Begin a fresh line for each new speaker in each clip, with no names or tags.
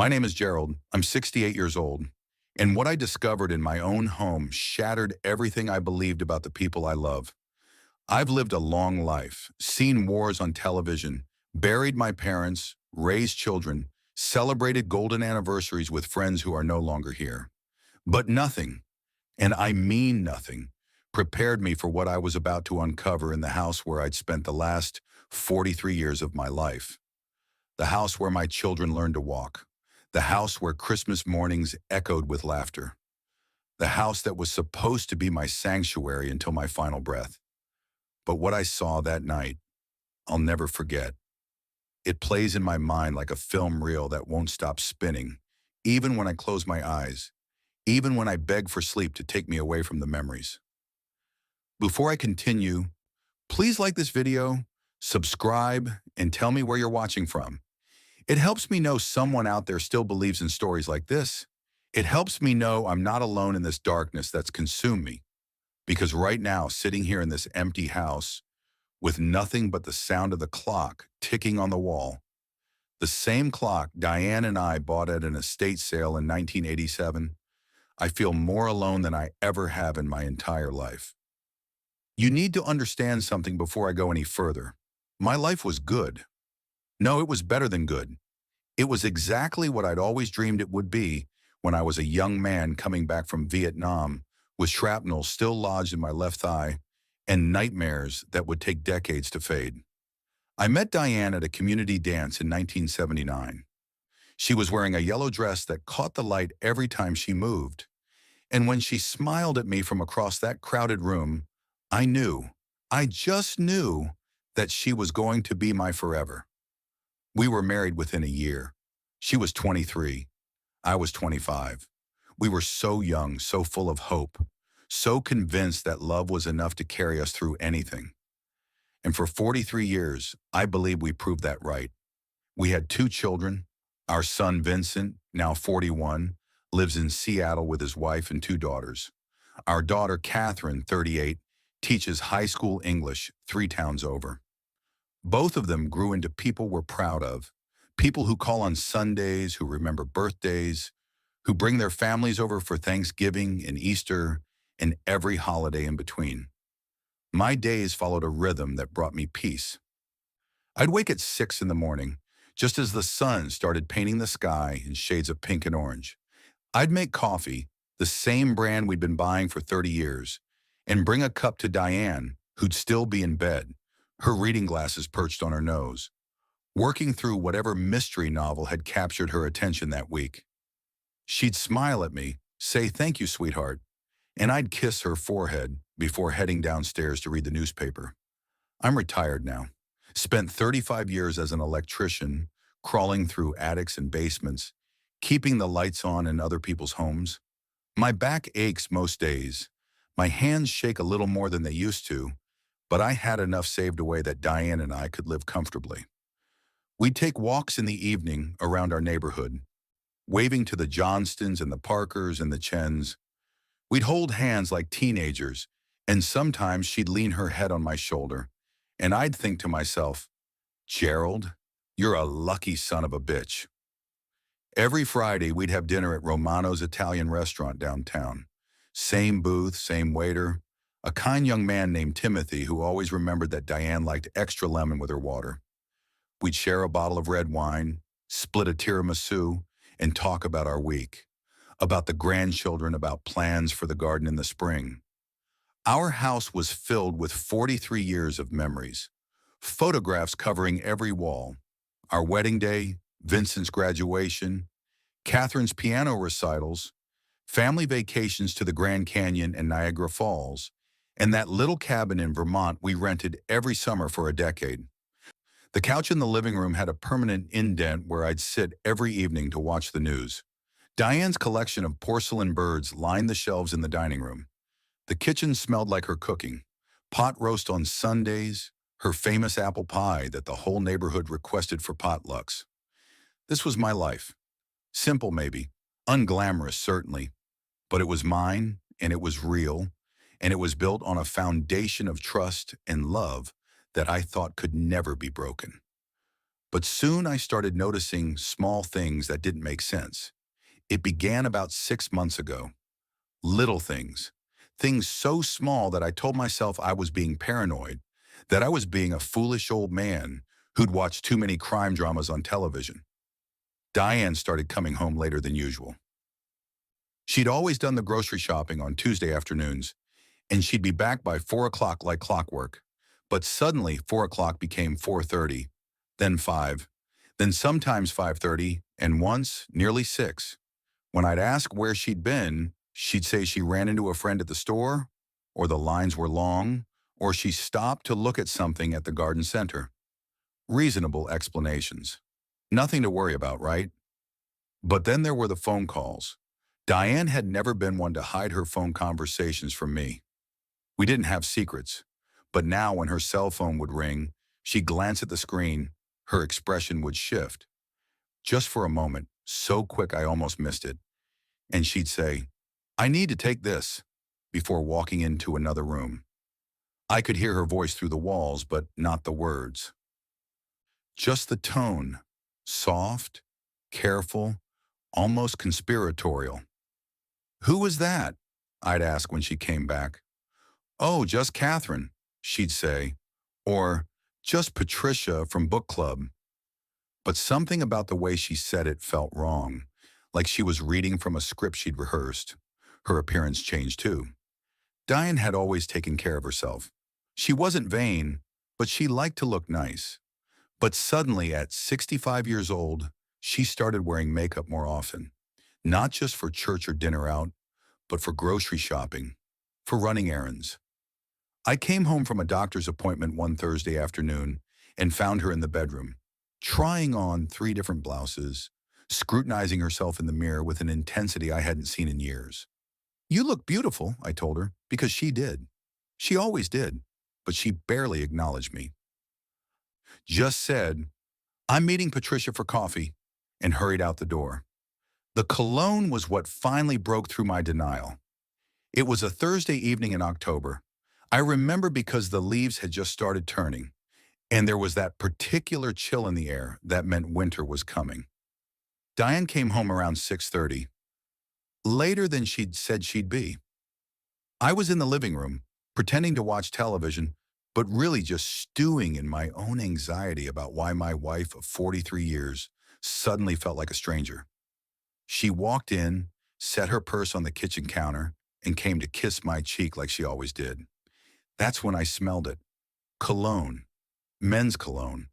My name is Gerald. I'm 68 years old, and what I discovered in my own home shattered everything I believed about the people I love. I've lived a long life, seen wars on television, buried my parents, raised children, celebrated golden anniversaries with friends who are no longer here. But nothing, and I mean nothing, prepared me for what I was about to uncover in the house where I'd spent the last 43 years of my life. The house where my children learned to walk. The house where Christmas mornings echoed with laughter. The house that was supposed to be my sanctuary until my final breath. But what I saw that night, I'll never forget. It plays in my mind like a film reel that won't stop spinning, even when I close my eyes, even when I beg for sleep to take me away from the memories. Before I continue, please like this video, subscribe, and tell me where you're watching from. It helps me know someone out there still believes in stories like this. It helps me know I'm not alone in this darkness that's consumed me. Because right now, sitting here in this empty house, with nothing but the sound of the clock ticking on the wall, the same clock Diane and I bought at an estate sale in 1987, I feel more alone than I ever have in my entire life. You need to understand something before I go any further. My life was good. No, it was better than good. It was exactly what I'd always dreamed it would be when I was a young man coming back from Vietnam with shrapnel still lodged in my left thigh and nightmares that would take decades to fade. I met Diane at a community dance in 1979. She was wearing a yellow dress that caught the light every time she moved. And when she smiled at me from across that crowded room, I just knew that she was going to be my forever. We were married within a year. She was 23. I was 25. We were so young, so full of hope, so convinced that love was enough to carry us through anything. And for 43 years, I believe we proved that right. We had two children. Our son, Vincent, now 41, lives in Seattle with his wife and two daughters. Our daughter, Catherine, 38, teaches high school English 3 towns over. Both of them grew into people we're proud of, people who call on Sundays, who remember birthdays, who bring their families over for Thanksgiving and Easter and every holiday in between. My days followed a rhythm that brought me peace. I'd wake at 6 in the morning, just as the sun started painting the sky in shades of pink and orange. I'd make coffee, the same brand we'd been buying for 30 years, and bring a cup to Diane, who'd still be in bed, her reading glasses perched on her nose, working through whatever mystery novel had captured her attention that week. She'd smile at me, say, "Thank you, sweetheart," and I'd kiss her forehead before heading downstairs to read the newspaper. I'm retired now. Spent 35 years as an electrician, crawling through attics and basements, keeping the lights on in other people's homes. My back aches most days. My hands shake a little more than they used to, but I had enough saved away that Diane and I could live comfortably. We'd take walks in the evening around our neighborhood, waving to the Johnstons and the Parkers and the Chens. We'd hold hands like teenagers, and sometimes she'd lean her head on my shoulder, and I'd think to myself, "Gerald, you're a lucky son of a bitch." Every Friday, we'd have dinner at Romano's Italian restaurant downtown. Same booth, same waiter, a kind young man named Timothy who always remembered that Diane liked extra lemon with her water. We'd share a bottle of red wine, split a tiramisu, and talk about our week, about the grandchildren, about plans for the garden in the spring. Our house was filled with 43 years of memories, photographs covering every wall. Our wedding day, Vincent's graduation, Catherine's piano recitals, family vacations to the Grand Canyon and Niagara Falls, and that little cabin in Vermont we rented every summer for a decade. The couch in the living room had a permanent indent where I'd sit every evening to watch the news. Diane's collection of porcelain birds lined the shelves in the dining room. The kitchen smelled like her cooking. Pot roast on Sundays, her famous apple pie that the whole neighborhood requested for potlucks. This was my life. Simple maybe, unglamorous certainly, but it was mine and it was real, and it was built on a foundation of trust and love that I thought could never be broken. But soon I started noticing small things that didn't make sense. It began about 6 months ago. Little things. Things so small that I told myself I was being paranoid, that I was being a foolish old man who'd watched too many crime dramas on television. Diane started coming home later than usual. She'd always done the grocery shopping on Tuesday afternoons, and she'd be back by 4 o'clock like clockwork. But suddenly 4 o'clock became 4:30, then 5, then sometimes 5:30, and once nearly 6. When I'd ask where she'd been, she'd say she ran into a friend at the store, or the lines were long, or she stopped to look at something at the garden center. Reasonable explanations. Nothing to worry about, right? But then there were the phone calls. Diane had never been one to hide her phone conversations from me. We didn't have secrets. But now when her cell phone would ring, she'd glance at the screen, her expression would shift. Just for a moment, so quick I almost missed it. And she'd say, "I need to take this," before walking into another room. I could hear her voice through the walls, but not the words. Just the tone, soft, careful, almost conspiratorial. "Who was that?" I'd ask when she came back. "Oh, just Catherine," she'd say, or "just Patricia from book club." But something about the way she said it felt wrong, like she was reading from a script she'd rehearsed. Her appearance changed too. Diane had always taken care of herself. She wasn't vain, but she liked to look nice. But suddenly, at 65 years old, she started wearing makeup more often. Not just for church or dinner out, but for grocery shopping, for running errands. I came home from a doctor's appointment one Thursday afternoon and found her in the bedroom, trying on 3 different blouses, scrutinizing herself in the mirror with an intensity I hadn't seen in years. "You look beautiful," I told her, because she did. She always did, but she barely acknowledged me. Just said, "I'm meeting Patricia for coffee," and hurried out the door. The cologne was what finally broke through my denial. It was a Thursday evening in October. I remember because the leaves had just started turning, and there was that particular chill in the air that meant winter was coming. Diane came home around 6:30, later than she'd said she'd be. I was in the living room, pretending to watch television, but really just stewing in my own anxiety about why my wife of 43 years suddenly felt like a stranger. She walked in, set her purse on the kitchen counter, and came to kiss my cheek like she always did. That's when I smelled it. Cologne. Men's cologne.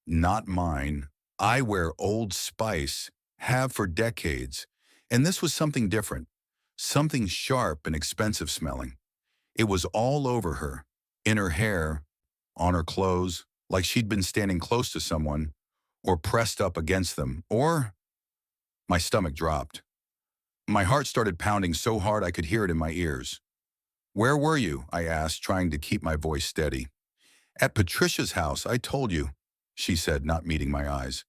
Not mine. I wear Old Spice, have for decades, and this was something different, something sharp and expensive smelling. It was all over her, in her hair, on her clothes, like she'd been standing close to someone, or pressed up against them, or my stomach dropped. My heart started pounding so hard I could hear it in my ears. "Where were you?" I asked, trying to keep my voice steady. "At Patricia's house, I told you," she said, not meeting my eyes.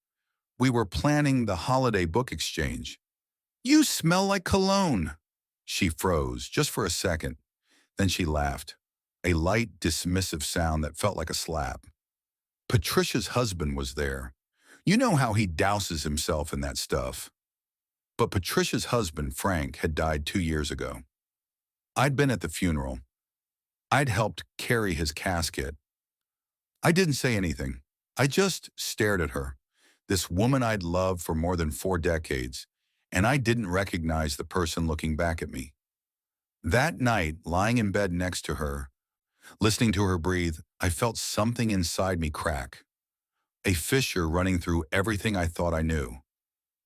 "We were planning the holiday book exchange." "You smell like cologne." She froze, just for a second. Then she laughed, a light, dismissive sound that felt like a slap. Patricia's husband was there. You know how he douses himself in that stuff. But Patricia's husband, Frank, had died 2 years ago. I'd been at the funeral. I'd helped carry his casket. I didn't say anything. I just stared at her, this woman I'd loved for more than 4 decades, and I didn't recognize the person looking back at me. That night, lying in bed next to her, listening to her breathe, I felt something inside me crack, a fissure running through everything I thought I knew,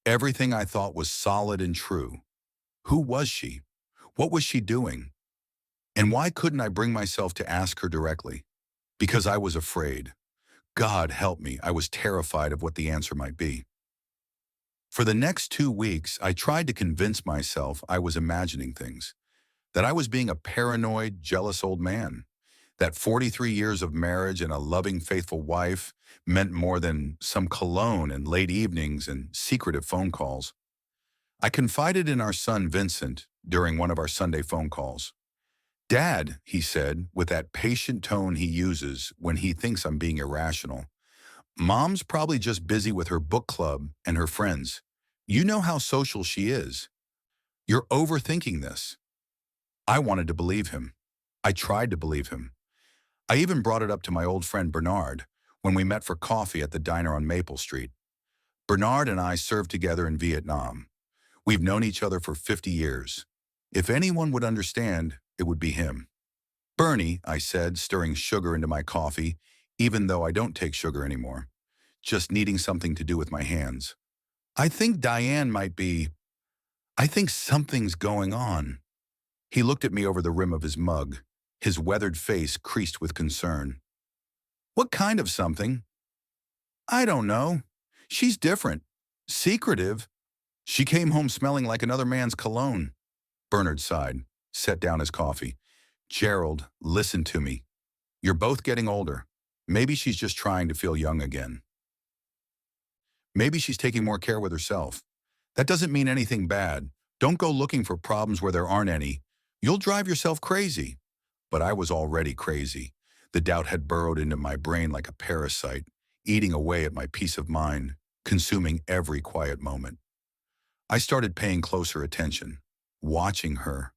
everything I thought was solid and true. Who was she? What was she doing? And why couldn't I bring myself to ask her directly? Because I was afraid. God help me, I was terrified of what the answer might be. For the next 2 weeks, I tried to convince myself I was imagining things, that I was being a paranoid, jealous old man, that 43 years of marriage and a loving, faithful wife meant more than some cologne and late evenings and secretive phone calls. I confided in our son Vincent during one of our Sunday phone calls. "Dad," he said, with that patient tone he uses when he thinks I'm being irrational, Mom's probably just busy with her book club and her friends. You know how social she is. You're overthinking this. I wanted to believe him. I tried to believe him. I even brought it up to my old friend Bernard when we met for coffee at the diner on Maple Street. Bernard and I served together in Vietnam. We've known each other for 50 years. If anyone would understand, it would be him. Bernie, I said, stirring sugar into my coffee, even though I don't take sugar anymore, just needing something to do with my hands. I think Diane might be. I think something's going on. He looked at me over the rim of his mug, his weathered face creased with concern. What kind of something? I don't know. She's different. Secretive. She came home smelling like another man's cologne. Bernard sighed, set down his coffee. Gerald, listen to me. You're both getting older. Maybe she's just trying to feel young again. Maybe she's taking more care with herself. That doesn't mean anything bad. Don't go looking for problems where there aren't any. You'll drive yourself crazy. But I was already crazy. The doubt had burrowed into my brain like a parasite, eating away at my peace of mind, consuming every quiet moment. I started paying closer attention, watching her,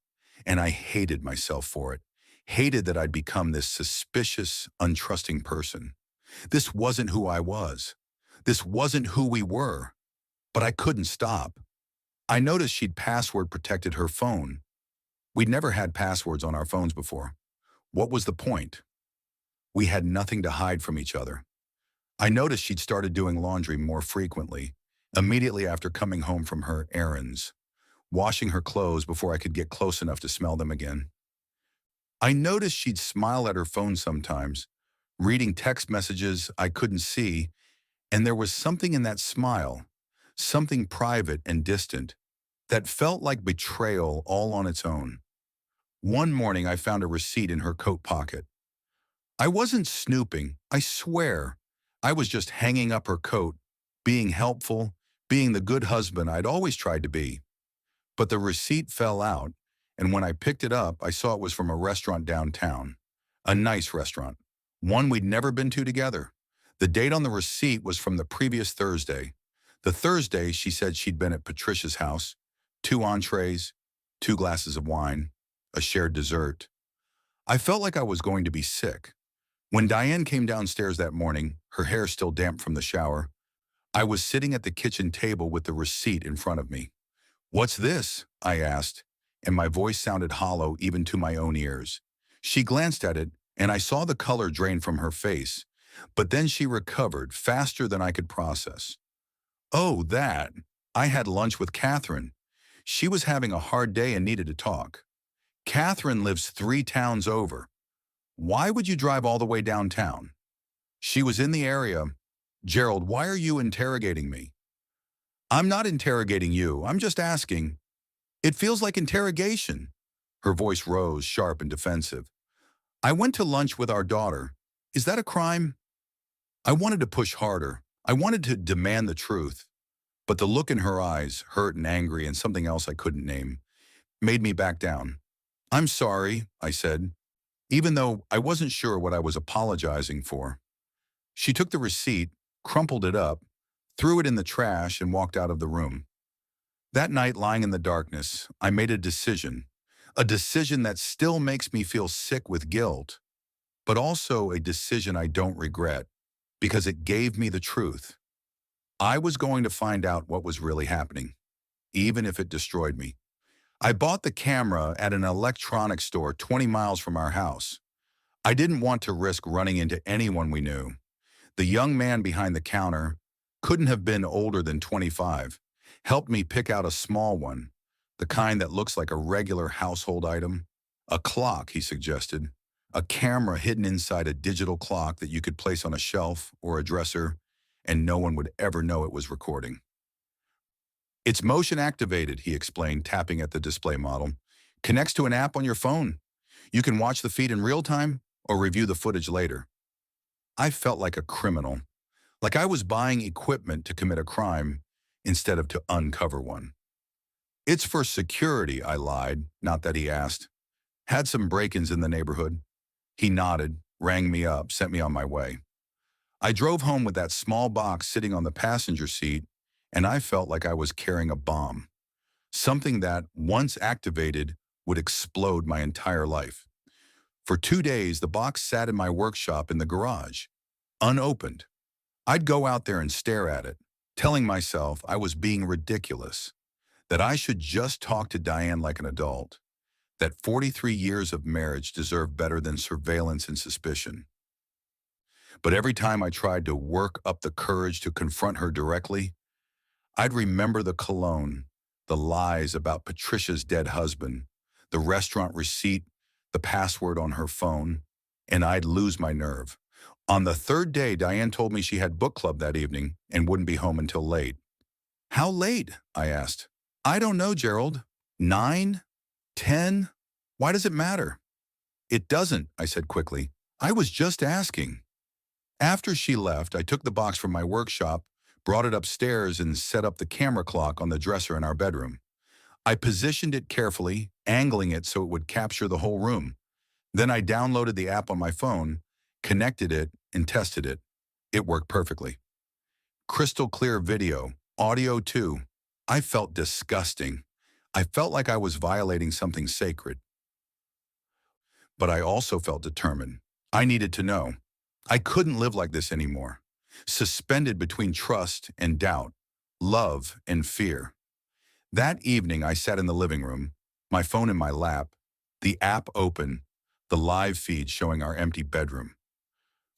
and I hated myself for it. Hated that I'd become this suspicious, untrusting person. This wasn't who I was. This wasn't who we were. But I couldn't stop. I noticed she'd password protected her phone. We'd never had passwords on our phones before. What was the point? We had nothing to hide from each other. I noticed she'd started doing laundry more frequently, immediately after coming home from her errands, washing her clothes before I could get close enough to smell them again. I noticed she'd smile at her phone sometimes, reading text messages I couldn't see, and there was something in that smile, something private and distant, that felt like betrayal all on its own. One morning I found a receipt in her coat pocket. I wasn't snooping, I swear. I was just hanging up her coat, being helpful, being the good husband I'd always tried to be. But the receipt fell out, and when I picked it up, I saw it was from a restaurant downtown. A nice restaurant, one we'd never been to together. The date on the receipt was from the previous Thursday. The Thursday, she said she'd been at Patricia's house, 2 entrees, 2 glasses of wine, a shared dessert. I felt like I was going to be sick. When Diane came downstairs that morning, her hair still damp from the shower, I was sitting at the kitchen table with the receipt in front of me. "What's this?" I asked, and my voice sounded hollow even to my own ears. She glanced at it, and I saw the color drain from her face, but then she recovered faster than I could process. "Oh, that. I had lunch with Catherine. She was having a hard day and needed to talk. Catherine lives 3 towns over. Why would you drive all the way downtown? She was in the area. Gerald, why are you interrogating me?" "I'm not interrogating you. I'm just asking." "It feels like interrogation." Her voice rose, sharp and defensive. "I went to lunch with our daughter. Is that a crime?" I wanted to push harder. I wanted to demand the truth. But the look in her eyes, hurt and angry and something else I couldn't name, made me back down. "I'm sorry," I said, even though I wasn't sure what I was apologizing for. She took the receipt, crumpled it up, threw it in the trash, and walked out of the room. That night, lying in the darkness, I made a decision that still makes me feel sick with guilt, but also a decision I don't regret, because it gave me the truth. I was going to find out what was really happening, even if it destroyed me. I bought the camera at an electronics store 20 miles from our house. I didn't want to risk running into anyone we knew. The young man behind the counter, couldn't have been older than 25, helped me pick out a small one, the kind that looks like a regular household item. A clock, he suggested. A camera hidden inside a digital clock that you could place on a shelf or a dresser, and no one would ever know it was recording. "It's motion activated," he explained, tapping at the display model. "Connects to an app on your phone. You can watch the feed in real time or review the footage later." I felt like a criminal, like I was buying equipment to commit a crime instead of to uncover one. "It's for security," I lied, not that he asked. "Had some break-ins in the neighborhood." He nodded, rang me up, sent me on my way. I drove home with that small box sitting on the passenger seat, and I felt like I was carrying a bomb, something that, once activated, would explode my entire life. For 2 days, the box sat in my workshop in the garage, unopened. I'd go out there and stare at it, telling myself I was being ridiculous, that I should just talk to Diane like an adult, that 43 years of marriage deserved better than surveillance and suspicion. But every time I tried to work up the courage to confront her directly, I'd remember the Cologne, the lies about Patricia's dead husband, the restaurant receipt, the password on her phone, and I'd lose my nerve. On the third day, Diane told me she had book club that evening and wouldn't be home until late. How late? I asked. I don't know, Gerald. 9? 10? Why does it matter? It doesn't, I said quickly. I was just asking. After she left, I took the box from my workshop, brought it upstairs, and set up the camera clock on the dresser in our bedroom. I positioned it carefully, angling it so it would capture the whole room. Then I downloaded the app on my phone, connected it, and tested it. It worked perfectly. Crystal clear video, audio too. I felt disgusting. I felt like I was violating something sacred. But I also felt determined. I needed to know. I couldn't live like this anymore. Suspended between trust and doubt, love and fear. That evening, I sat in the living room, my phone in my lap, the app open, the live feed showing our empty bedroom.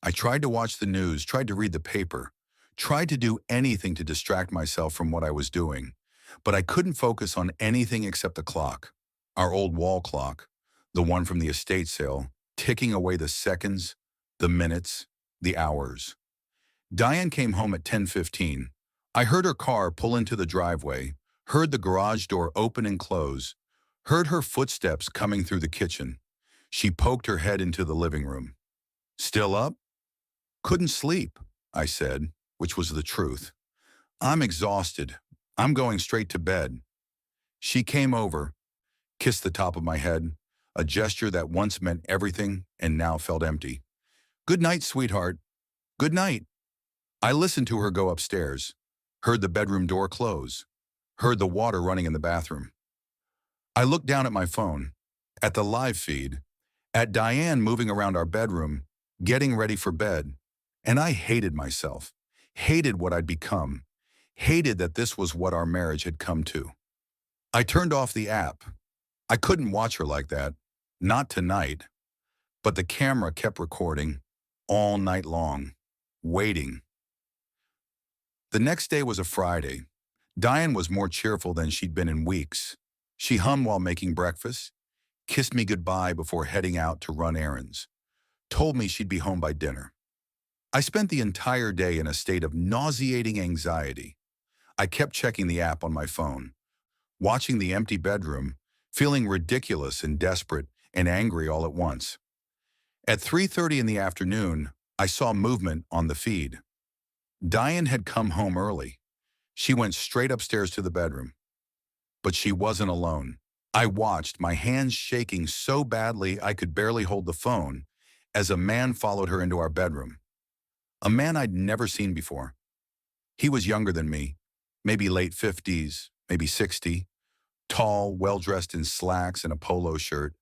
I tried to watch the news, tried to read the paper, tried to do anything to distract myself from what I was doing, but I couldn't focus on anything except the clock, our old wall clock, the one from the estate sale, ticking away the seconds, the minutes, the hours. Diane came home at 10:15. I heard her car pull into the driveway, heard the garage door open and close, heard her footsteps coming through the kitchen. She poked her head into the living room. Still up? Couldn't sleep, I said, which was the truth. I'm exhausted. I'm going straight to bed. She came over, kissed the top of my head, a gesture that once meant everything and now felt empty. Good night, sweetheart. Good night. I listened to her go upstairs, heard the bedroom door close, heard the water running in the bathroom. I looked down at my phone, at the live feed, at Diane moving around our bedroom, getting ready for bed, and I hated myself, hated what I'd become, hated that this was what our marriage had come to. I turned off the app. I couldn't watch her like that, not tonight, but the camera kept recording all night long, waiting. The next day was a Friday. Diane was more cheerful than she'd been in weeks. She hummed while making breakfast, kissed me goodbye before heading out to run errands, told me she'd be home by dinner. I spent the entire day in a state of nauseating anxiety. I kept checking the app on my phone, watching the empty bedroom, feeling ridiculous and desperate and angry all at once. At 3:30 in the afternoon, I saw movement on the feed. Diane had come home early. She went straight upstairs to the bedroom. But she wasn't alone. I watched, my hands shaking so badly I could barely hold the phone, as a man followed her into our bedroom. A man I'd never seen before. He was younger than me, maybe late 50s, maybe 60, tall, well-dressed in slacks and a polo shirt,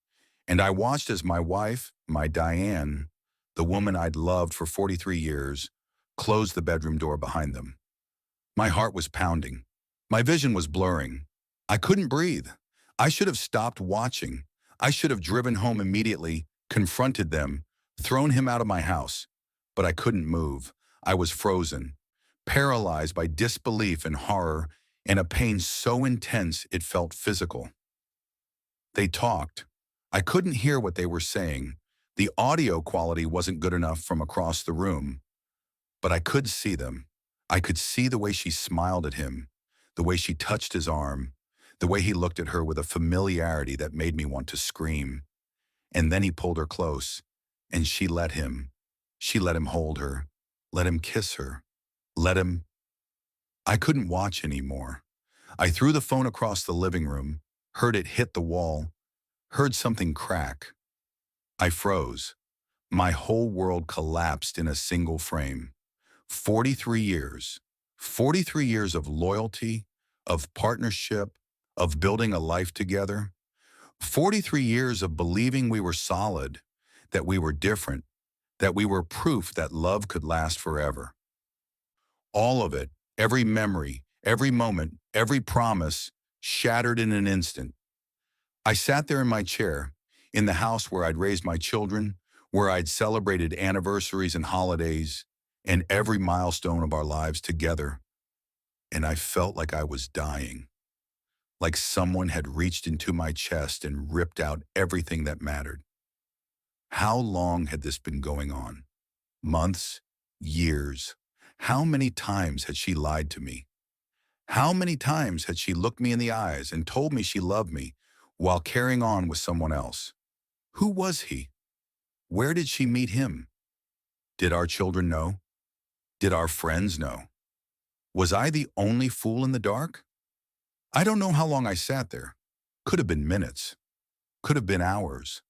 and I watched as my wife, my Diane, the woman I'd loved for 43 years, closed the bedroom door behind them. My heart was pounding. My vision was blurring. I couldn't breathe. I should have stopped watching. I should have driven home immediately, confronted them, thrown him out of my house. But I couldn't move. I was frozen, paralyzed by disbelief and horror, and a pain so intense it felt physical. They talked. I couldn't hear what they were saying. The audio quality wasn't good enough from across the room. But I could see them. I could see the way she smiled at him, the way she touched his arm, the way he looked at her with a familiarity that made me want to scream. And then he pulled her close, and she let him. She let him hold her, let him kiss her, let him. I couldn't watch anymore. I threw the phone across the living room, heard it hit the wall, heard something crack. I froze. My whole world collapsed in a single frame. 43 years. 43 years of loyalty, of partnership, of building a life together. 43 years of believing we were solid, that we were different, that we were proof that love could last forever. All of it, every memory, every moment, every promise, shattered in an instant. I sat there in my chair, in the house where I'd raised my children, where I'd celebrated anniversaries and holidays, and every milestone of our lives together, and I felt like I was dying, like someone had reached into my chest and ripped out everything that mattered. How long had this been going on? Months? Years? How many times had she lied to me? How many times had she looked me in the eyes and told me she loved me while carrying on with someone else? Who was he? Where did she meet him? Did our children know? Did our friends know? Was I the only fool in the dark? I don't know how long I sat there. Could have been minutes. Could have been hours.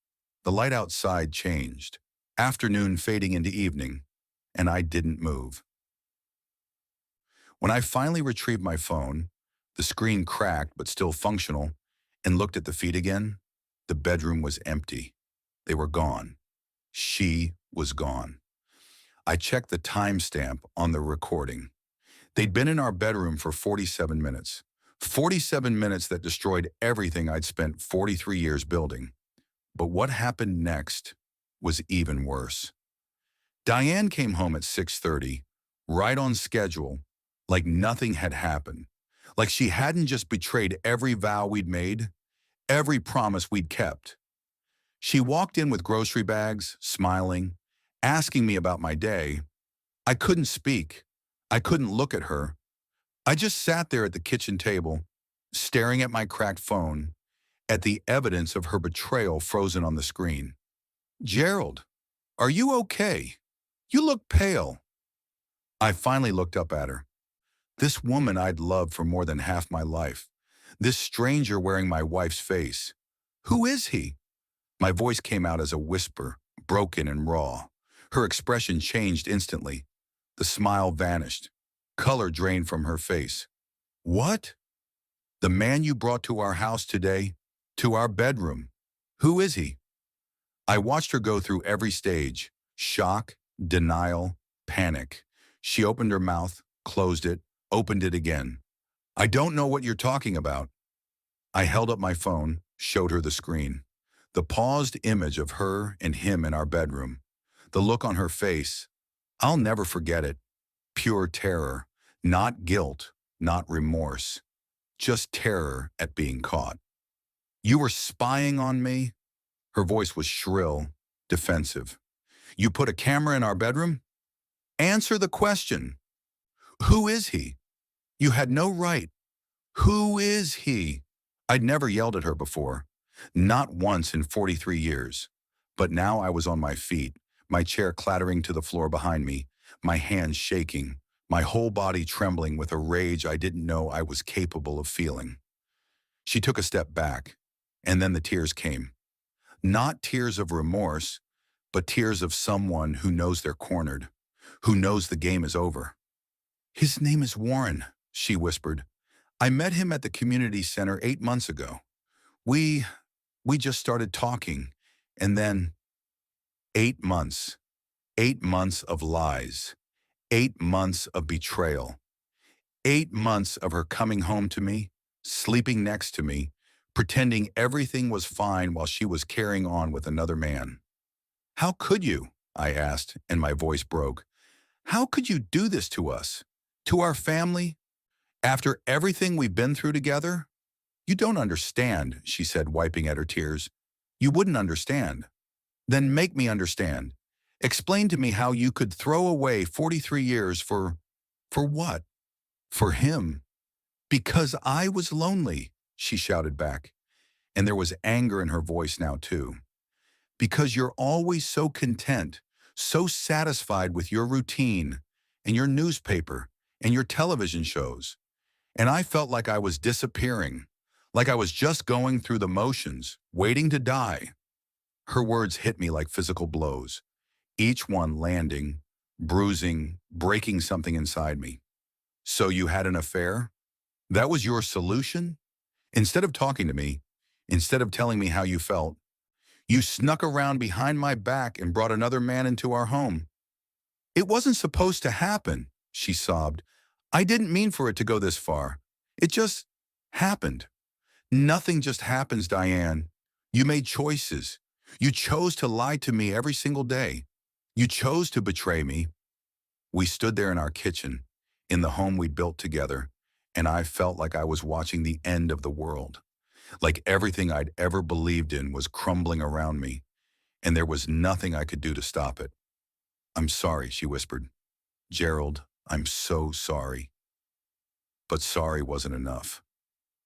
The light outside changed, afternoon fading into evening, and I didn't move. When I finally retrieved my phone, the screen cracked but still functional, and looked at the feed again, the bedroom was empty. They were gone. She was gone. I checked the timestamp on the recording. They'd been in our bedroom for 47 minutes. 47 minutes that destroyed everything I'd spent 43 years building. But what happened next was even worse. Diane came home at 6:30, right on schedule, like nothing had happened. Like she hadn't just betrayed every vow we'd made, every promise we'd kept. She walked in with grocery bags, smiling, asking me about my day. I couldn't speak. I couldn't look at her. I just sat there at the kitchen table, staring at my cracked phone, at the evidence of her betrayal frozen on the screen. "Gerald, are you okay? You look pale." I finally looked up at her. This woman I'd loved for more than half my life. This stranger wearing my wife's face. Who is he? My voice came out as a whisper, broken and raw. Her expression changed instantly. The smile vanished. Color drained from her face. "What?" "The man you brought to our house today, to our bedroom. Who is he?" I watched her go through every stage: shock, denial, panic. She opened her mouth, closed it, opened it again. "I don't know what you're talking about." I held up my phone, showed her the screen. The paused image of her and him in our bedroom. The look on her face. I'll never forget it. Pure terror. Not guilt, not remorse. Just terror at being caught. "You were spying on me?" Her voice was shrill, defensive. "You put a camera in our bedroom? Answer the question. Who is he? You had no right. Who is he?" I'd never yelled at her before. Not once in 43 years. But now I was on my feet, my chair clattering to the floor behind me, my hands shaking, my whole body trembling with a rage I didn't know I was capable of feeling. She took a step back, and then the tears came. Not tears of remorse, but tears of someone who knows they're cornered, who knows the game is over. "His name is Warren," she whispered. "I met him at the community center 8 months ago. We just started talking, and then 8 months. 8 months of lies. 8 months of betrayal. 8 months of her coming home to me, sleeping next to me, pretending everything was fine while she was carrying on with another man." "How could you?" I asked, and my voice broke. "How could you do this to us? To our family? After everything we've been through together?" "You don't understand," she said, wiping at her tears. "You wouldn't understand." "Then make me understand. Explain to me how you could throw away 43 years for what?" "For him. Because I was lonely," she shouted back, and there was anger in her voice now too. "Because you're always so content, so satisfied with your routine and your newspaper and your television shows. And I felt like I was disappearing, like I was just going through the motions, waiting to die." Her words hit me like physical blows, each one landing, bruising, breaking something inside me. So you had an affair? That was your solution? Instead of talking to me, instead of telling me how you felt, you snuck around behind my back and brought another man into our home. It wasn't supposed to happen, she sobbed. I didn't mean for it to go this far. It just happened. Nothing just happens, Diane. You made choices. You chose to lie to me every single day. You chose to betray me. We stood there in our kitchen, in the home we'd built together, and I felt like I was watching the end of the world. Like everything I'd ever believed in was crumbling around me, and there was nothing I could do to stop it. I'm sorry, she whispered. Gerald, I'm so sorry. But sorry wasn't enough.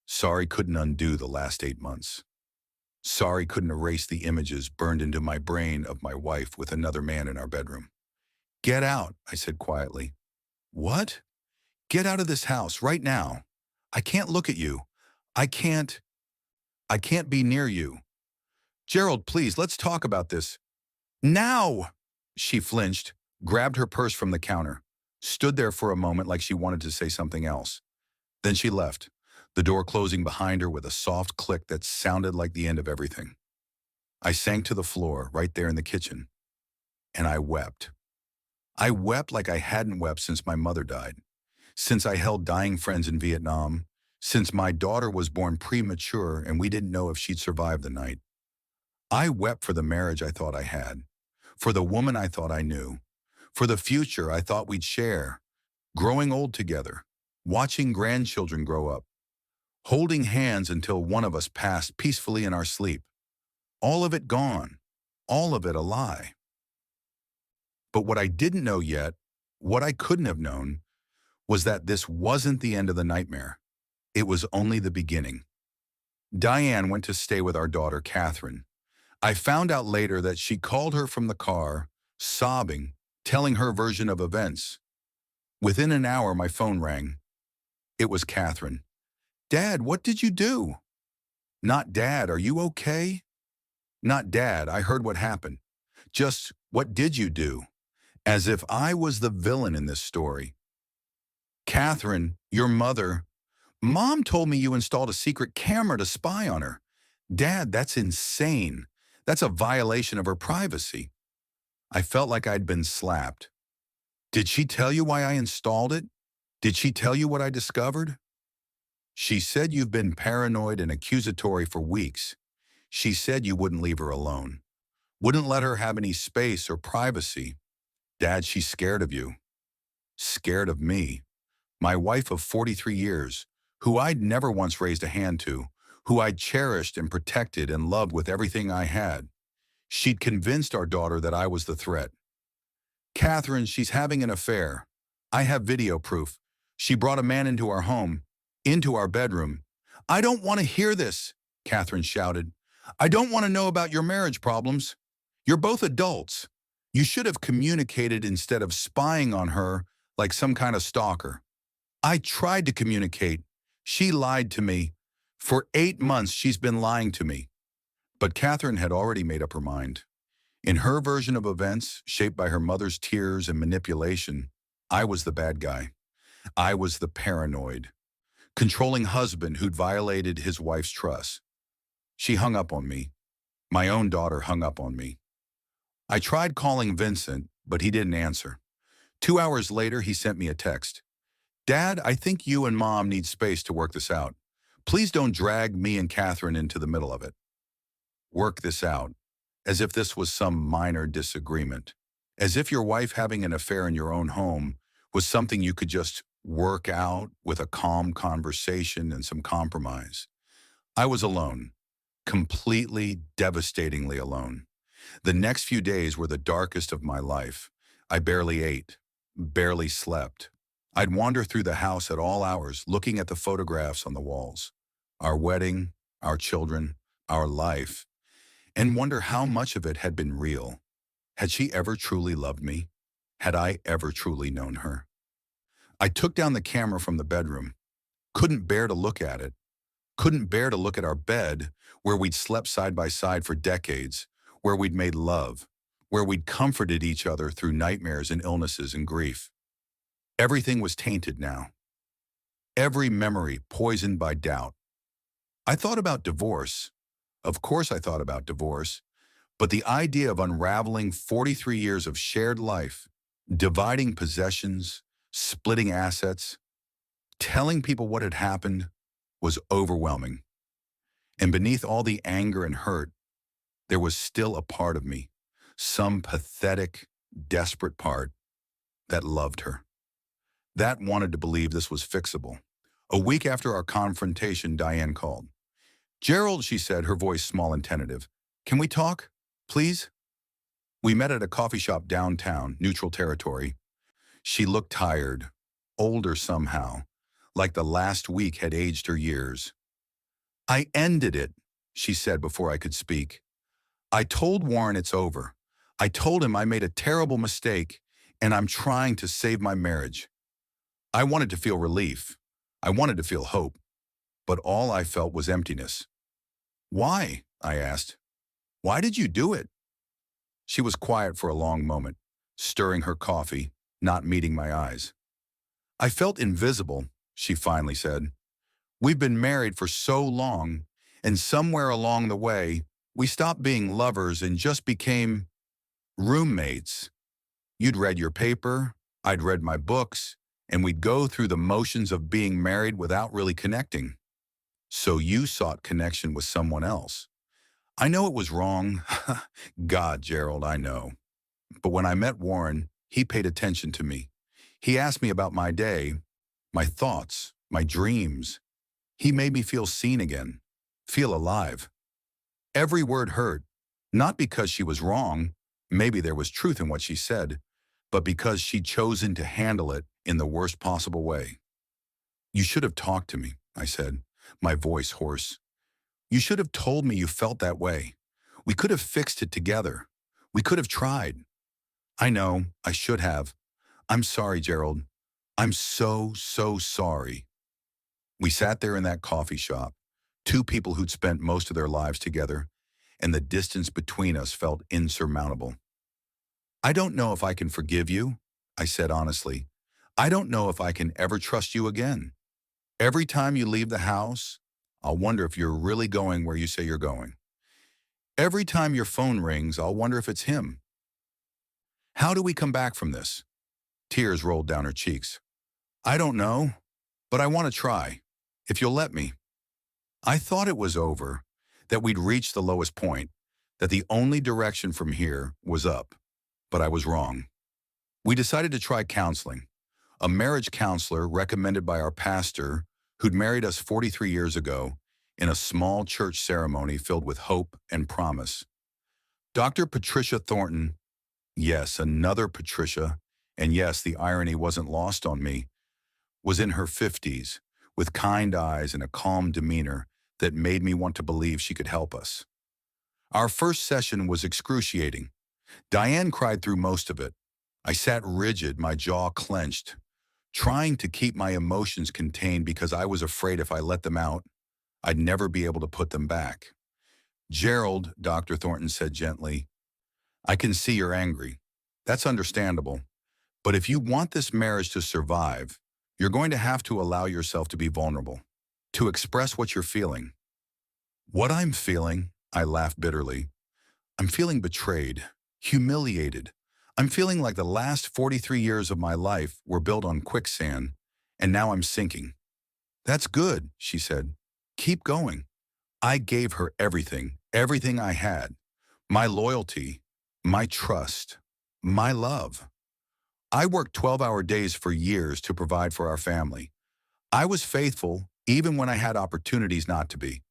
Sorry couldn't undo the last 8 months. Sorry couldn't erase the images burned into my brain of my wife with another man in our bedroom. Get out, I said quietly. What? Get out of this house right now. I can't look at you. I can't. I can't be near you. Gerald, please, let's talk about this. Now! She flinched, grabbed her purse from the counter, stood there for a moment like she wanted to say something else. Then she left, the door closing behind her with a soft click that sounded like the end of everything. I sank to the floor right there in the kitchen, and I wept. I wept like I hadn't wept since my mother died, since I held dying friends in Vietnam, since my daughter was born premature and we didn't know if she'd survive the night. I wept for the marriage I thought I had, for the woman I thought I knew, for the future I thought we'd share, growing old together, watching grandchildren grow up, holding hands until one of us passed peacefully in our sleep. All of it gone, all of it a lie. But what I didn't know yet, what I couldn't have known, was that this wasn't the end of the nightmare. It was only the beginning. Diane went to stay with our daughter, Catherine. I found out later that she called her from the car, sobbing, telling her version of events. Within an hour, my phone rang. It was Catherine. Dad, what did you do? Not Dad, are you okay? Not Dad, I heard what happened. Just, what did you do? As if I was the villain in this story. Catherine, your mother. Mom told me you installed a secret camera to spy on her. Dad, that's insane. That's a violation of her privacy. I felt like I'd been slapped. Did she tell you why I installed it? Did she tell you what I discovered? She said you've been paranoid and accusatory for weeks. She said you wouldn't leave her alone. Wouldn't let her have any space or privacy. Dad, she's scared of you. Scared of me. My wife of 43 years, who I'd never once raised a hand to, who I'd cherished and protected and loved with everything I had. She'd convinced our daughter that I was the threat. Catherine, she's having an affair. I have video proof. She brought a man into our home, into our bedroom. I don't want to hear this, Catherine shouted. I don't want to know about your marriage problems. You're both adults. You should have communicated instead of spying on her like some kind of stalker. I tried to communicate. She lied to me. For 8 months, she's been lying to me. But Catherine had already made up her mind. In her version of events, shaped by her mother's tears and manipulation, I was the bad guy. I was the paranoid, controlling husband who'd violated his wife's trust. She hung up on me. My own daughter hung up on me. I tried calling Vincent, but he didn't answer. 2 hours later, he sent me a text. Dad, I think you and Mom need space to work this out. Please don't drag me and Catherine into the middle of it. Work this out, as if this was some minor disagreement, as if your wife having an affair in your own home was something you could just work out with a calm conversation and some compromise. I was alone, completely, devastatingly alone. The next few days were the darkest of my life. I barely ate, barely slept. I'd wander through the house at all hours, looking at the photographs on the walls. Our wedding, our children, our life, and wonder how much of it had been real. Had she ever truly loved me? Had I ever truly known her? I took down the camera from the bedroom. Couldn't bear to look at it. Couldn't bear to look at our bed, where we'd slept side by side for decades, where we'd made love, where we'd comforted each other through nightmares and illnesses and grief. Everything was tainted now. Every memory poisoned by doubt. I thought about divorce. Of course I thought about divorce, but the idea of unraveling 43 years of shared life, dividing possessions, splitting assets, telling people what had happened was overwhelming. And beneath all the anger and hurt, there was still a part of me, some pathetic, desperate part that loved her, that wanted to believe this was fixable. A week after our confrontation, Diane called. "Gerald," she said, her voice small and tentative, "can we talk, please?" We met at a coffee shop downtown, neutral territory. She looked tired, older somehow, like the last week had aged her years. "I ended it," she said before I could speak. "I told Warren it's over. I told him I made a terrible mistake, and I'm trying to save my marriage." I wanted to feel relief. I wanted to feel hope. But all I felt was emptiness. "Why?" I asked. "Why did you do it?" She was quiet for a long moment, stirring her coffee, not meeting my eyes. "I felt invisible," she finally said. "We've been married for so long, and somewhere along the way, we stopped being lovers and just became roommates. You'd read your paper, I'd read my books, and we'd go through the motions of being married without really connecting. So you sought connection with someone else. I know it was wrong. God, Gerald, I know. But when I met Warren, he paid attention to me. He asked me about my day, my thoughts, my dreams. He made me feel seen again, feel alive. Every word hurt, not because she was wrong, maybe there was truth in what she said, but because she'd chosen to handle it in the worst possible way. "You should have talked to me," I said, my voice hoarse. "You should have told me you felt that way. We could have fixed it together. We could have tried." "I know, I should have. I'm sorry, Gerald. I'm so, so sorry." We sat there in that coffee shop, two people who'd spent most of their lives together, and the distance between us felt insurmountable. "I don't know if I can forgive you," I said honestly. "I don't know if I can ever trust you again. Every time you leave the house, I'll wonder if you're really going where you say you're going. Every time your phone rings, I'll wonder if it's him. How do we come back from this?" Tears rolled down her cheeks. "I don't know, but I want to try, if you'll let me." I thought it was over, that we'd reached the lowest point, that the only direction from here was up, but I was wrong. We decided to try counseling. A marriage counselor recommended by our pastor, who'd married us 43 years ago, in a small church ceremony filled with hope and promise. Dr. Patricia Thornton, yes, another Patricia, and yes, the irony wasn't lost on me, was in her 50s, with kind eyes and a calm demeanor that made me want to believe she could help us. Our first session was excruciating. Diane cried through most of it. I sat rigid, my jaw clenched, trying to keep my emotions contained because I was afraid if I let them out, I'd never be able to put them back. "Gerald," Dr. Thornton said gently, "I can see you're angry. That's understandable. But if you want this marriage to survive, you're going to have to allow yourself to be vulnerable, to express what you're feeling." "What I'm feeling," I laughed bitterly. "I'm feeling betrayed, humiliated. I'm feeling like the last 43 years of my life were built on quicksand, and now I'm sinking." "That's good," she said. "Keep going." I gave her everything, everything I had. My loyalty, my trust, my love. I worked 12-hour days for years to provide for our family. I was faithful even when I had opportunities not to be.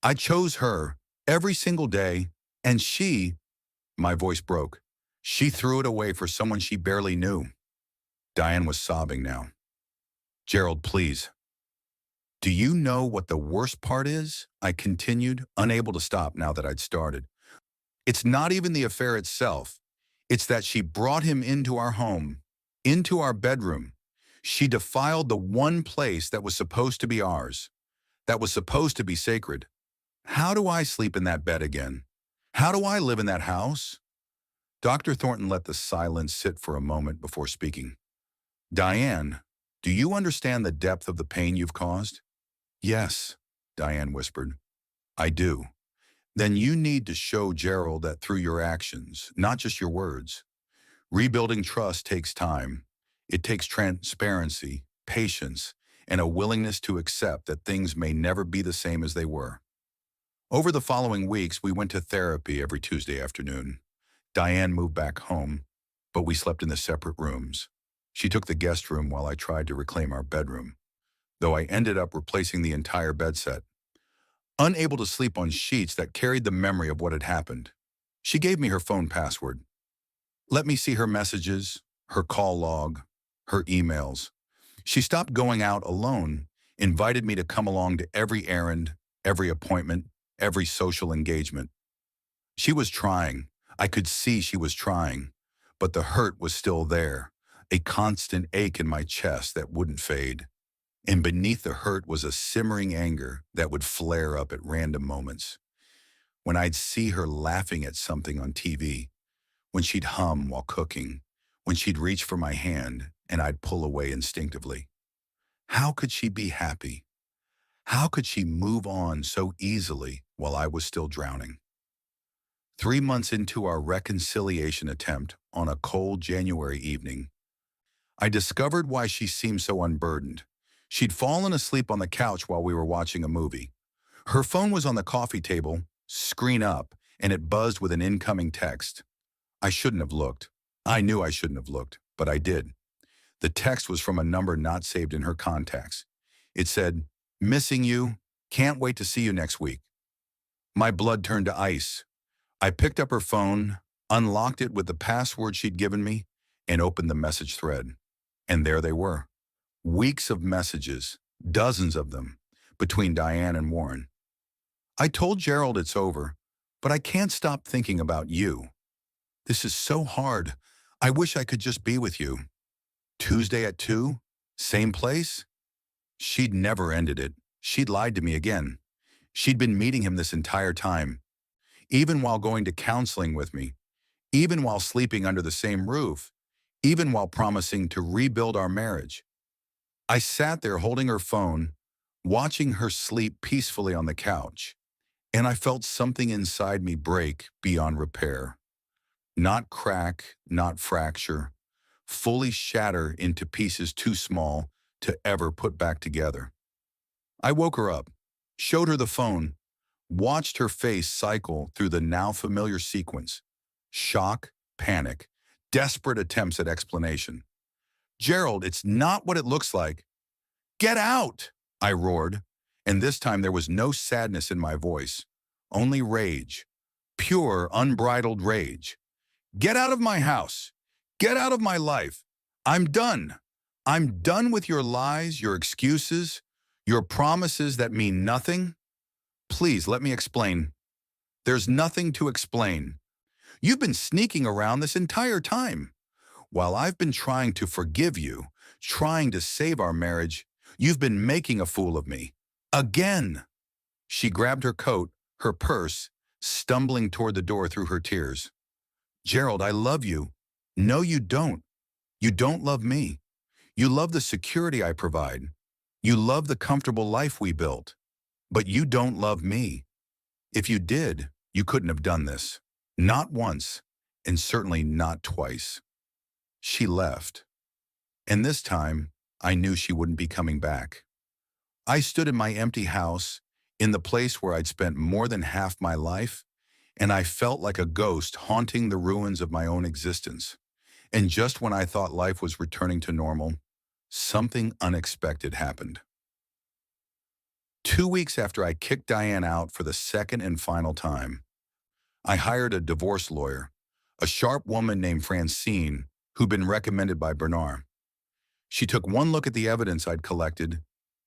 I chose her every single day, and she, my voice broke, she threw it away for someone she barely knew. Diane was sobbing now. "Gerald, please." "Do you know what the worst part is?" I continued, unable to stop now that I'd started. "It's not even the affair itself. It's that she brought him into our home, into our bedroom. She defiled the one place that was supposed to be ours, that was supposed to be sacred. How do I sleep in that bed again? How do I live in that house?" Dr. Thornton let the silence sit for a moment before speaking. Diane, do you understand the depth of the pain you've caused? Yes, Diane whispered. I do. Then you need to show Gerald that through your actions, not just your words. Rebuilding trust takes time. It takes transparency, patience, and a willingness to accept that things may never be the same as they were. Over the following weeks, we went to therapy every Tuesday afternoon. Diane moved back home, but we slept in the separate rooms. She took the guest room while I tried to reclaim our bedroom, though I ended up replacing the entire bed set. Unable to sleep on sheets that carried the memory of what had happened, she gave me her phone password. Let me see her messages, her call log, her emails. She stopped going out alone, invited me to come along to every errand, every appointment, every social engagement. She was trying. I could see she was trying, but the hurt was still there, a constant ache in my chest that wouldn't fade. And beneath the hurt was a simmering anger that would flare up at random moments. When I'd see her laughing at something on TV, when she'd hum while cooking, when she'd reach for my hand and I'd pull away instinctively. How could she be happy? How could she move on so easily while I was still drowning? 3 months into our reconciliation attempt on a cold January evening, I discovered why she seemed so unburdened. She'd fallen asleep on the couch while we were watching a movie. Her phone was on the coffee table, screen up, and it buzzed with an incoming text. I shouldn't have looked. I knew I shouldn't have looked, but I did. The text was from a number not saved in her contacts. It said, "Missing you. Can't wait to see you next week." My blood turned to ice. I picked up her phone, unlocked it with the password she'd given me, and opened the message thread. And there they were. Weeks of messages, dozens of them, between Diane and Warren. I told Gerald it's over, but I can't stop thinking about you. This is so hard. I wish I could just be with you. Tuesday at 2? Same place? She'd never ended it. She'd lied to me again. She'd been meeting him this entire time, even while going to counseling with me, even while sleeping under the same roof, even while promising to rebuild our marriage. I sat there holding her phone, watching her sleep peacefully on the couch, and I felt something inside me break beyond repair. Not crack, not fracture, fully shatter into pieces too small to ever put back together. I woke her up, showed her the phone, watched her face cycle through the now familiar sequence. Shock, panic, desperate attempts at explanation. "Gerald, it's not what it looks like." "Get out!" I roared, and this time there was no sadness in my voice, only rage, pure, unbridled rage. "Get out of my house. Get out of my life. I'm done. I'm done with your lies, your excuses, your promises that mean nothing. Please let me explain." "There's nothing to explain. You've been sneaking around this entire time. While I've been trying to forgive you, trying to save our marriage, you've been making a fool of me. Again." She grabbed her coat, her purse, stumbling toward the door through her tears. "Gerald, I love you." "No, you don't. You don't love me. You love the security I provide. You love the comfortable life we built. But you don't love me. If you did, you couldn't have done this. Not once, and certainly not twice." She left. And this time, I knew she wouldn't be coming back. I stood in my empty house, in the place where I'd spent more than half my life, and I felt like a ghost haunting the ruins of my own existence. And just when I thought life was returning to normal, something unexpected happened. 2 weeks after I kicked Diane out for the second and final time, I hired a divorce lawyer, a sharp woman named Francine, who'd been recommended by Bernard. She took one look at the evidence I'd collected,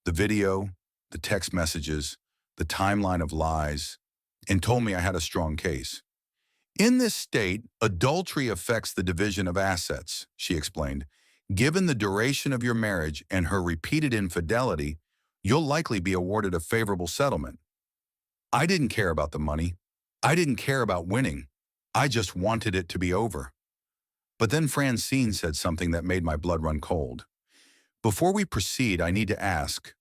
the video, the text messages, the timeline of lies, and told me I had a strong case. "In this state, adultery affects the division of assets," she explained. "Given the duration of your marriage and her repeated infidelity, you'll likely be awarded a favorable settlement." I didn't care about the money. I didn't care about winning. I just wanted it to be over. But then Francine said something that made my blood run cold. Before we proceed, I need to ask,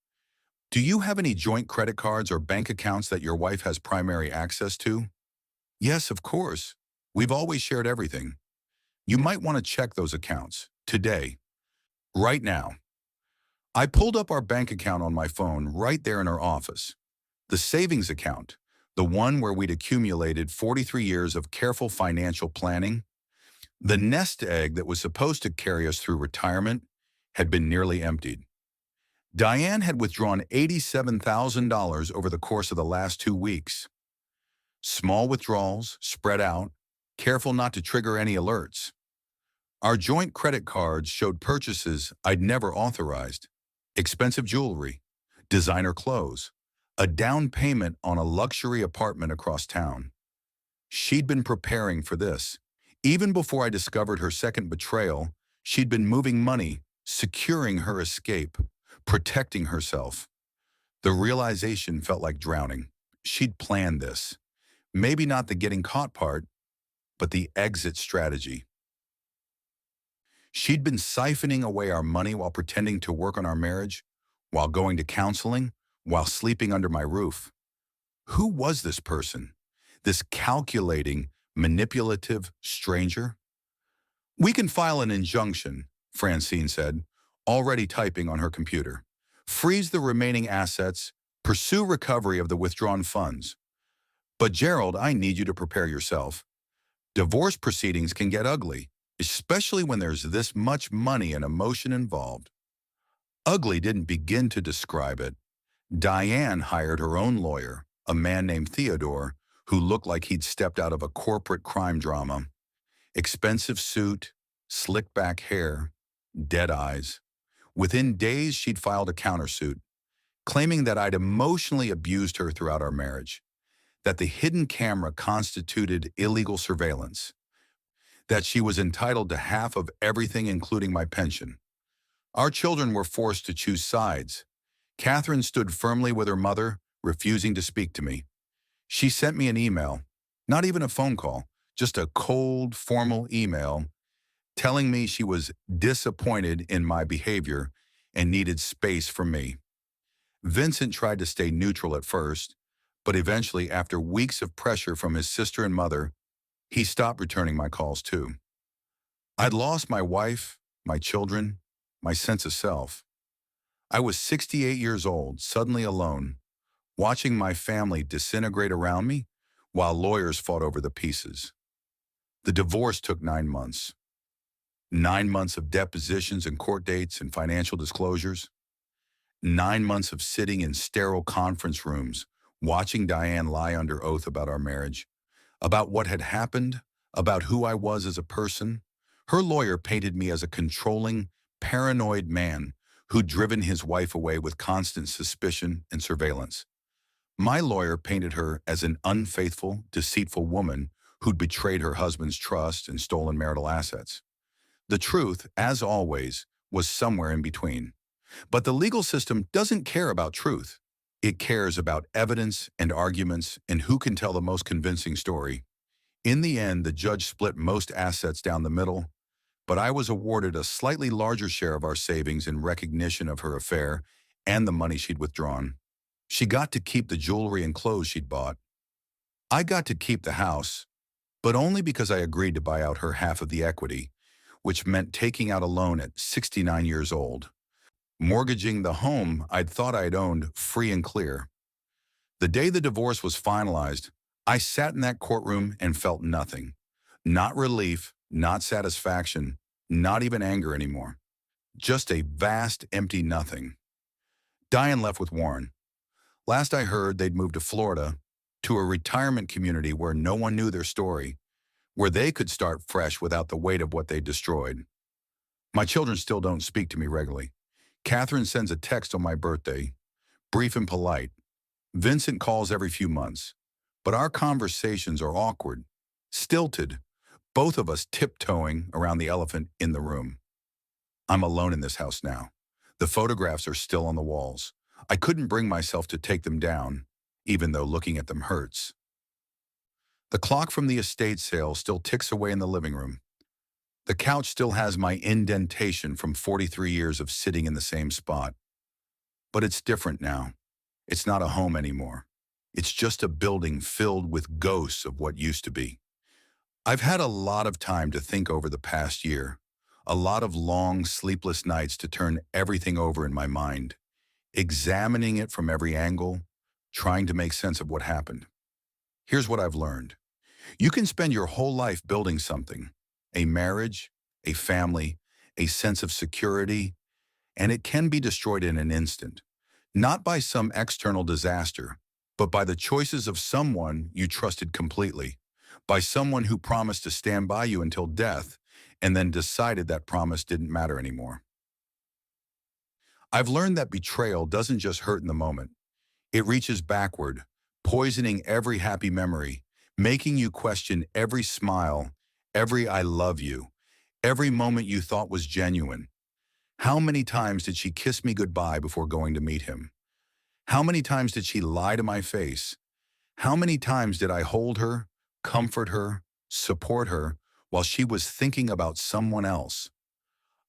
do you have any joint credit cards or bank accounts that your wife has primary access to? Yes, of course. We've always shared everything. You might want to check those accounts today, right now. I pulled up our bank account on my phone right there in our office. The savings account, the one where we'd accumulated 43 years of careful financial planning. The nest egg that was supposed to carry us through retirement had been nearly emptied. Diane had withdrawn $87,000 over the course of the last 2 weeks. Small withdrawals, spread out, careful not to trigger any alerts. Our joint credit cards showed purchases I'd never authorized. Expensive jewelry, designer clothes, a down payment on a luxury apartment across town. She'd been preparing for this. Even before I discovered her second betrayal, she'd been moving money, securing her escape, protecting herself. The realization felt like drowning. She'd planned this. Maybe not the getting caught part, but the exit strategy. She'd been siphoning away our money while pretending to work on our marriage, while going to counseling, while sleeping under my roof. Who was this person? This calculating, manipulative stranger? We can file an injunction, Francine said, already typing on her computer. Freeze the remaining assets, pursue recovery of the withdrawn funds. But Gerald, I need you to prepare yourself. Divorce proceedings can get ugly, especially when there's this much money and emotion involved. Ugly didn't begin to describe it. Diane hired her own lawyer, a man named Theodore, who looked like he'd stepped out of a corporate crime drama. Expensive suit, slick back hair, dead eyes. Within days, she'd filed a countersuit, claiming that I'd emotionally abused her throughout our marriage, that the hidden camera constituted illegal surveillance, that she was entitled to half of everything including my pension. Our children were forced to choose sides. Catherine stood firmly with her mother, refusing to speak to me. She sent me an email, not even a phone call, just a cold, formal email telling me she was disappointed in my behavior and needed space from me. Vincent tried to stay neutral at first, but eventually, after weeks of pressure from his sister and mother, he stopped returning my calls too. I'd lost my wife, my children, my sense of self. I was 68 years old, suddenly alone, watching my family disintegrate around me while lawyers fought over the pieces. The divorce took 9 months. 9 months of depositions and court dates and financial disclosures. 9 months of sitting in sterile conference rooms, watching Diane lie under oath about our marriage, about what had happened, about who I was as a person. Her lawyer painted me as a controlling, paranoid man who'd driven his wife away with constant suspicion and surveillance. My lawyer painted her as an unfaithful, deceitful woman who'd betrayed her husband's trust and stolen marital assets. The truth, as always, was somewhere in between. But the legal system doesn't care about truth. It cares about evidence and arguments and who can tell the most convincing story. In the end, the judge split most assets down the middle, but I was awarded a slightly larger share of our savings in recognition of her affair and the money she'd withdrawn. She got to keep the jewelry and clothes she'd bought. I got to keep the house, but only because I agreed to buy out her half of the equity, which meant taking out a loan at 69 years old, mortgaging the home I'd thought I'd owned free and clear. The day the divorce was finalized, I sat in that courtroom and felt nothing. Not relief, not satisfaction, not even anger anymore. Just a vast, empty nothing. Diane left with Warren. Last I heard, they'd moved to Florida, to a retirement community where no one knew their story, where they could start fresh without the weight of what they'd destroyed. My children still don't speak to me regularly. Catherine sends a text on my birthday, brief and polite. Vincent calls every few months, but our conversations are awkward, stilted, both of us tiptoeing around the elephant in the room. I'm alone in this house now. The photographs are still on the walls. I couldn't bring myself to take them down, even though looking at them hurts. The clock from the estate sale still ticks away in the living room. The couch still has my indentation from 43 years of sitting in the same spot. But it's different now. It's not a home anymore. It's just a building filled with ghosts of what used to be. I've had a lot of time to think over the past year, a lot of long, sleepless nights to turn everything over in my mind, examining it from every angle, trying to make sense of what happened. Here's what I've learned. You can spend your whole life building something, a marriage, a family, a sense of security, and it can be destroyed in an instant, not by some external disaster, but by the choices of someone you trusted completely, by someone who promised to stand by you until death and then decided that promise didn't matter anymore. I've learned that betrayal doesn't just hurt in the moment. It reaches backward, poisoning every happy memory, making you question every smile, every I love you, every moment you thought was genuine. How many times did she kiss me goodbye before going to meet him? How many times did she lie to my face? How many times did I hold her, comfort her, support her while she was thinking about someone else?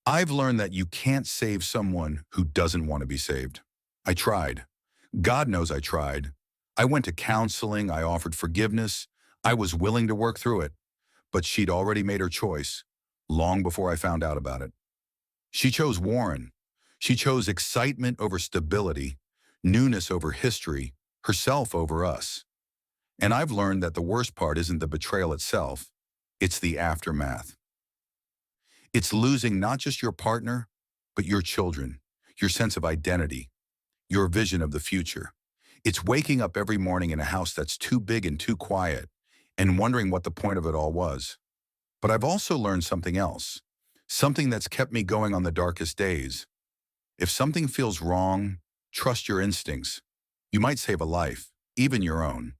I've learned that you can't save someone who doesn't want to be saved. I tried. God knows I tried. I went to counseling, I offered forgiveness, I was willing to work through it, but she'd already made her choice long before I found out about it. She chose Warren. She chose excitement over stability, newness over history, herself over us. And I've learned that the worst part isn't the betrayal itself, it's the aftermath. It's losing not just your partner, but your children, your sense of identity, your vision of the future. It's waking up every morning in a house that's too big and too quiet and wondering what the point of it all was. But I've also learned something else, something that's kept me going on the darkest days. If something feels wrong, trust your instincts. You might save a life, even your own.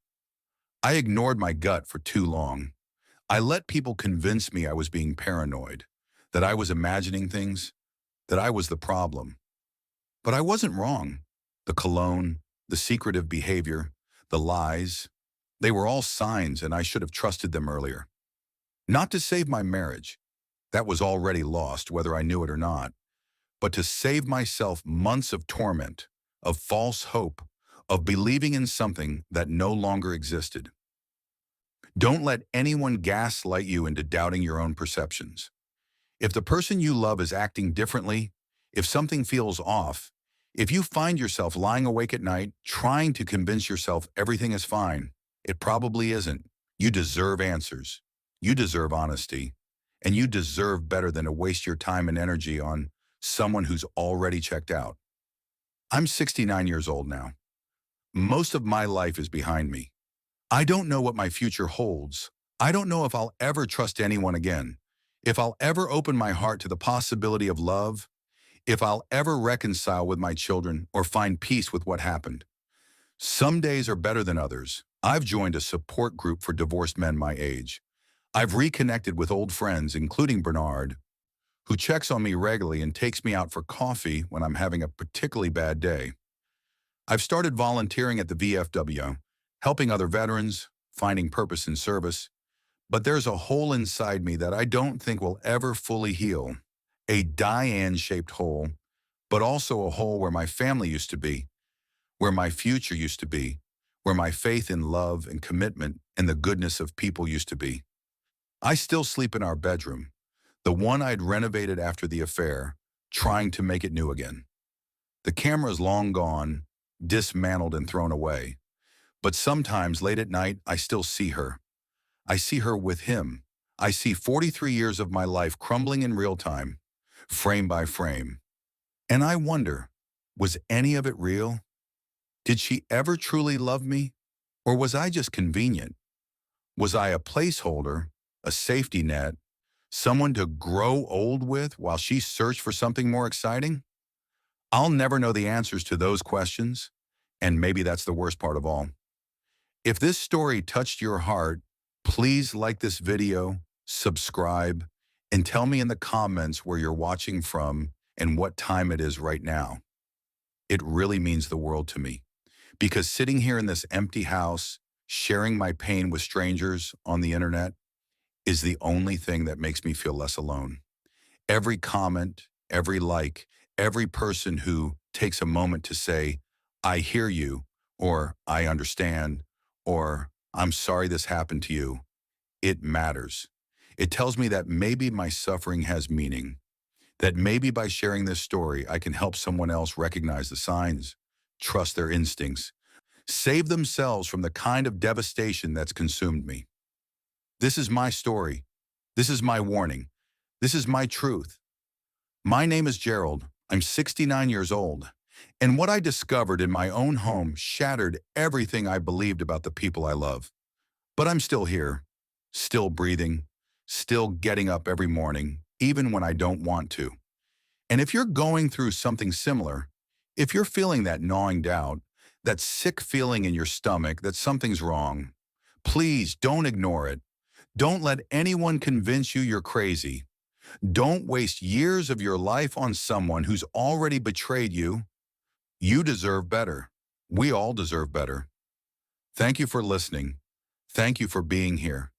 I ignored my gut for too long. I let people convince me I was being paranoid, that I was imagining things, that I was the problem. But I wasn't wrong. The cologne, the secretive behavior, the lies, they were all signs and I should have trusted them earlier. Not to save my marriage, that was already lost whether I knew it or not, but to save myself months of torment, of false hope, of believing in something that no longer existed. Don't let anyone gaslight you into doubting your own perceptions. If the person you love is acting differently, if something feels off, if you find yourself lying awake at night trying to convince yourself everything is fine, it probably isn't. You deserve answers. You deserve honesty. And you deserve better than to waste your time and energy on someone who's already checked out. I'm 69 years old now. Most of my life is behind me. I don't know what my future holds. I don't know if I'll ever trust anyone again, if I'll ever open my heart to the possibility of love, if I'll ever reconcile with my children or find peace with what happened. Some days are better than others. I've joined a support group for divorced men my age. I've reconnected with old friends, including Bernard, who checks on me regularly and takes me out for coffee when I'm having a particularly bad day. I've started volunteering at the VFW, helping other veterans, finding purpose in service, but there's a hole inside me that I don't think will ever fully heal. A Diane-shaped hole, but also a hole where my family used to be, where my future used to be, where my faith in love and commitment and the goodness of people used to be. I still sleep in our bedroom, the one I'd renovated after the affair, trying to make it new again. The camera's long gone, dismantled and thrown away. But sometimes late at night, I still see her. I see her with him. I see 43 years of my life crumbling in real time, frame by frame. And I wonder, was any of it real? Did she ever truly love me? Or was I just convenient? Was I a placeholder, a safety net, someone to grow old with while she searched for something more exciting? I'll never know the answers to those questions, and maybe that's the worst part of all. If this story touched your heart, please like this video, subscribe, and tell me in the comments where you're watching from and what time it is right now. It really means the world to me, because sitting here in this empty house, sharing my pain with strangers on the internet is the only thing that makes me feel less alone. Every comment, every like, every person who takes a moment to say, I hear you, or I understand, or I'm sorry this happened to you, it matters. It tells me that maybe my suffering has meaning, that maybe by sharing this story, I can help someone else recognize the signs, trust their instincts, save themselves from the kind of devastation that's consumed me. This is my story. This is my warning. This is my truth. My name is Gerald. I'm 69 years old. And what I discovered in my own home shattered everything I believed about the people I love. But I'm still here, still breathing, still getting up every morning, even when I don't want to. And if you're going through something similar, if you're feeling that gnawing doubt, that sick feeling in your stomach that something's wrong, please don't ignore it. Don't let anyone convince you you're crazy. Don't waste years of your life on someone who's already betrayed you. You deserve better. We all deserve better. Thank you for listening. Thank you for being here.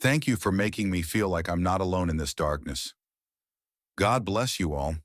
Thank you for making me feel like I'm not alone in this darkness. God bless you all.